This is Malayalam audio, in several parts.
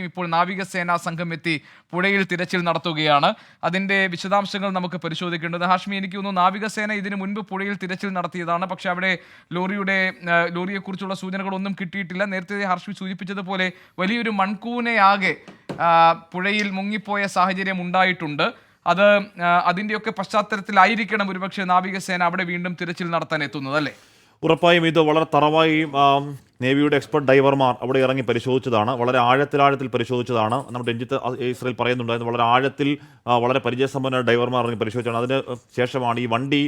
ഇപ്പോൾ നാവികസേനാ സംഘം എത്തി പുഴയിൽ തിരച്ചിൽ നടത്തുകയാണ്. അതിന്റെ വിശദാംശങ്ങൾ നമുക്ക് പരിശോധിക്കേണ്ടത്. ഹാഷ്മി, എനിക്ക് തോന്നുന്നു നാവികസേന ഇതിനു മുൻപ് പുഴയിൽ തിരച്ചിൽ നടത്തിയതാണ്. പക്ഷെ അവിടെ ലോറിയെക്കുറിച്ചുള്ള സൂചനകളൊന്നും കിട്ടിയിട്ടില്ല. നേരത്തെ ഹാഷ്മി സൂചിപ്പിച്ചതുപോലെ വലിയൊരു മൺകൂനയാകെ പുഴയിൽ മുങ്ങിപ്പോയ സാഹചര്യം ഉണ്ടായിട്ടുണ്ട്. അതിൻ്റെയൊക്കെ പശ്ചാത്തലത്തിലായിരിക്കണം ഒരുപക്ഷെ നാവികസേന അവിടെ വീണ്ടും തിരച്ചിൽ നടത്താൻ എത്തുന്നത്, അല്ലേ? ഉറപ്പായും ഇത് വളരെ തറവായി നേവിയുടെ എക്സ്പെർട്ട് ഡൈവർമാർ അവിടെ ഇറങ്ങി പരിശോധിച്ചതാണ്. വളരെ ആഴത്തിൽ പരിശോധിച്ചതാണ്. നമ്മുടെ രഞ്ജിത്ത് ഇസ്രയേൽ പറയുന്നുണ്ടായിരുന്നു, വളരെ ആഴത്തിൽ വളരെ പരിചയസമ്പന്ന ഡൈവർമാർ ഇറങ്ങി പരിശോധിച്ചാണ്. അതിന് ശേഷമാണ് ഈ വണ്ടി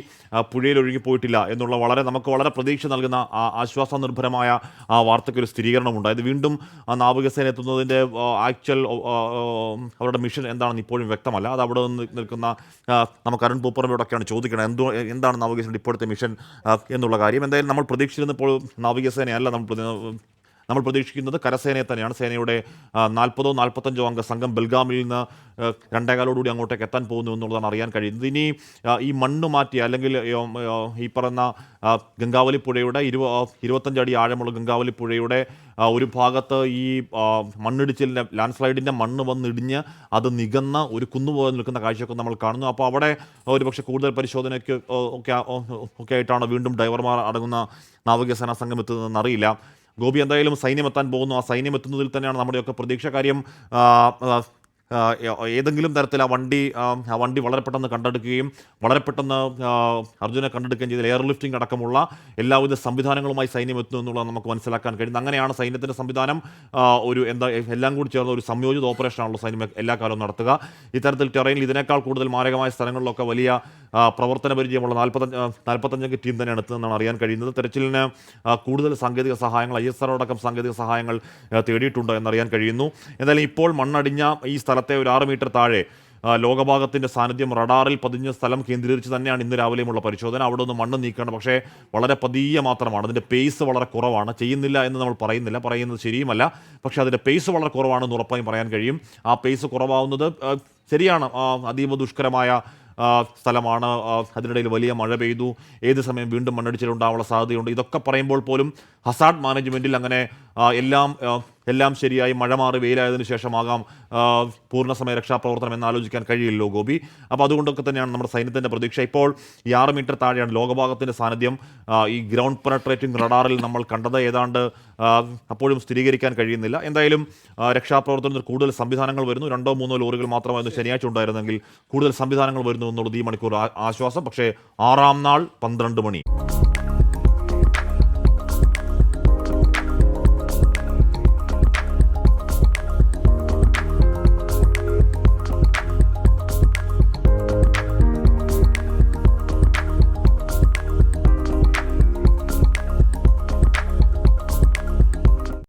പുഴയിൽ ഒഴുകിപ്പോയിട്ടില്ല എന്നുള്ള നമുക്ക് വളരെ പ്രതീക്ഷ നൽകുന്ന ആശ്വാസ നിർഭരമായ ആ വാർത്തയ്ക്ക് ഒരു സ്ഥിരീകരണം ഉണ്ടായത്. വീണ്ടും നാവികസേന എത്തുന്നതിൻ്റെ ആക്ച്വൽ അവരുടെ മിഷൻ എന്താണെന്ന് ഇപ്പോഴും വ്യക്തമല്ല. അത് അവിടെ നിന്ന് നിൽക്കുന്ന നമുക്ക് അരുൺ പൂപ്പറമ്പിയോടൊക്കെയാണ് ചോദിക്കണം, എന്താണ് നാവികസേനയുടെ ഇപ്പോഴത്തെ മിഷൻ എന്നുള്ള കാര്യം. എന്തായാലും നമ്മൾ പ്രതീക്ഷിച്ചിരുന്നപ്പോൾ നാവികസേനയല്ല നമ്മൾ പ്രതീക്ഷിക്കുന്നത് കരസേനയെ തന്നെയാണ്. സേനയുടെ 40-45 അംഗ സംഘം ബൽഗാമിൽ നിന്ന് 2:15 അങ്ങോട്ടേക്ക് എത്താൻ പോകുന്നു എന്നുള്ളതാണ് അറിയാൻ കഴിയുന്നത്. ഇനി ഈ മണ്ണ് മാറ്റി, അല്ലെങ്കിൽ ഈ പറയുന്ന ഗംഗാവലി പുഴയുടെ 25 അടി ആഴമുള്ള ഗംഗാവലി പുഴയുടെ ഒരു ഭാഗത്ത് ഈ മണ്ണിടിച്ചിലിൻ്റെ ലാൻഡ് സ്ലൈഡിൻ്റെ മണ്ണ് വന്നിടിഞ്ഞ് അത് നികന്ന ഒരു കുന്നുപോലെ നിൽക്കുന്ന കാഴ്ചയൊക്കെ നമ്മൾ കാണുന്നു. അപ്പോൾ അവിടെ ഒരുപക്ഷെ കൂടുതൽ പരിശോധനയ്ക്ക് ഒക്കെ ആയിട്ടാണ് വീണ്ടും ഡൈവർമാർ അടങ്ങുന്ന നാവികസേനാ സംഘം എത്തുന്നതെന്ന് അറിയില്ല. ഗോപി, എന്തായാലും സൈന്യം എത്താൻ പോകുന്നു. ആ സൈന്യം എത്തുന്നതിൽ തന്നെയാണ് നമ്മുടെയൊക്കെ പ്രതീക്ഷ. കാര്യം ഏതെങ്കിലും തരത്തിൽ ആ വണ്ടി വളരെ പെട്ടെന്ന് കണ്ടെടുക്കുകയും വളരെ പെട്ടെന്ന് അർജുനെ കണ്ടെടുക്കുകയും ചെയ്ത എയർ ലിഫ്റ്റിംഗ് അടക്കമുള്ള എല്ലാവിധ സംവിധാനങ്ങളുമായി സൈന്യം എത്തുന്നു എന്നുള്ളത് നമുക്ക് മനസ്സിലാക്കാൻ കഴിയുന്നത്. അങ്ങനെയാണ് സൈന്യത്തിൻ്റെ സംവിധാനം എല്ലാം കൂടി ചേർന്ന ഒരു സംയോജിത ഓപ്പറേഷനാണല്ലോ സൈന്യം എല്ലാ കാലവും നടത്തുക. ഇത്തരത്തിൽ ടെറൈനിൽ ഇതിനേക്കാൾ കൂടുതൽ മാരകമായ സ്ഥലങ്ങളിലൊക്കെ വലിയ പ്രവർത്തന പരിചയമുള്ള 45 ടീം തന്നെയാണ് എത്തുന്നതെന്നാണ് അറിയാൻ കഴിയുന്നത്. തെരച്ചിലിന് കൂടുതൽ സാങ്കേതിക സഹായങ്ങൾ ISR അടക്കം സാങ്കേതിക സഹായങ്ങൾ തേടിയിട്ടുണ്ട് എന്നറിയാൻ കഴിയുന്നു. എന്തായാലും ഇപ്പോൾ മണ്ണടിഞ്ഞ ഈ സ്ഥലത്തെ ഒരു 6 മീറ്റർ താഴെ ലോകഭാഗത്തിൻ്റെ സാന്നിധ്യം റഡാറിൽ പതിഞ്ഞ സ്ഥലം കേന്ദ്രീകരിച്ച് തന്നെയാണ് ഇന്ന് രാവിലെയുമുള്ള പരിശോധന. അവിടെ ഒന്ന് മണ്ണ് നീക്കണം, പക്ഷേ വളരെ പതിയെ മാത്രമാണ്. അതിൻ്റെ പേസ് വളരെ കുറവാണ്. ചെയ്യുന്നില്ല എന്ന് നമ്മൾ പറയുന്നത് ശരിയുമല്ല. പക്ഷേ അതിൻ്റെ പേസ് വളരെ കുറവാണെന്ന് ഉറപ്പായും പറയാൻ കഴിയും. ആ പേസ് കുറവാവുന്നത് ശരിയാണ്. അതീവ ദുഷ്കരമായ സ്ഥലമാണ്. അതിനിടയിൽ വലിയ മഴ പെയ്തു. ഏത് സമയം വീണ്ടും മണ്ണിടിച്ചിലുണ്ടാവാനുള്ള സാധ്യതയുണ്ട്. ഇതൊക്കെ പറയുമ്പോൾ പോലും ഹസാർഡ് മാനേജ്മെൻറ്റിൽ അങ്ങനെ എല്ലാം ശരിയായി മഴ മാറി വെയിലായതിനു ശേഷമാകാം പൂർണ്ണസമയ രക്ഷാപ്രവർത്തനം എന്നാലോചിക്കാൻ കഴിയില്ലല്ലോ ഗോപി. അപ്പോൾ അതുകൊണ്ടൊക്കെ തന്നെയാണ് നമ്മുടെ സൈന്യത്തിൻ്റെ പ്രതീക്ഷ. ഇപ്പോൾ ഈ 6 മീറ്റർ താഴെയാണ് ലോകഭാഗത്തിൻ്റെ സാന്നിധ്യം. ഈ ഗ്രൗണ്ട് പെനട്രേറ്റിംഗ് റഡാറിൽ നമ്മൾ കണ്ടത് ഏതാണ്ട് അപ്പോഴും സ്ഥിരീകരിക്കാൻ കഴിയുന്നില്ല. എന്തായാലും രക്ഷാപ്രവർത്തനത്തിൽ കൂടുതൽ സംവിധാനങ്ങൾ വരുന്നു. 2-3 ലോറികൾ മാത്രമായിരുന്നു ശനിയാഴ്ച ഉണ്ടായിരുന്നെങ്കിൽ കൂടുതൽ സംവിധാനങ്ങൾ വരുന്നു എന്നുള്ളത് ഈ മണിക്കൂർ ആശ്വാസം. പക്ഷേ 6-ാം നാൾ 12 മണി.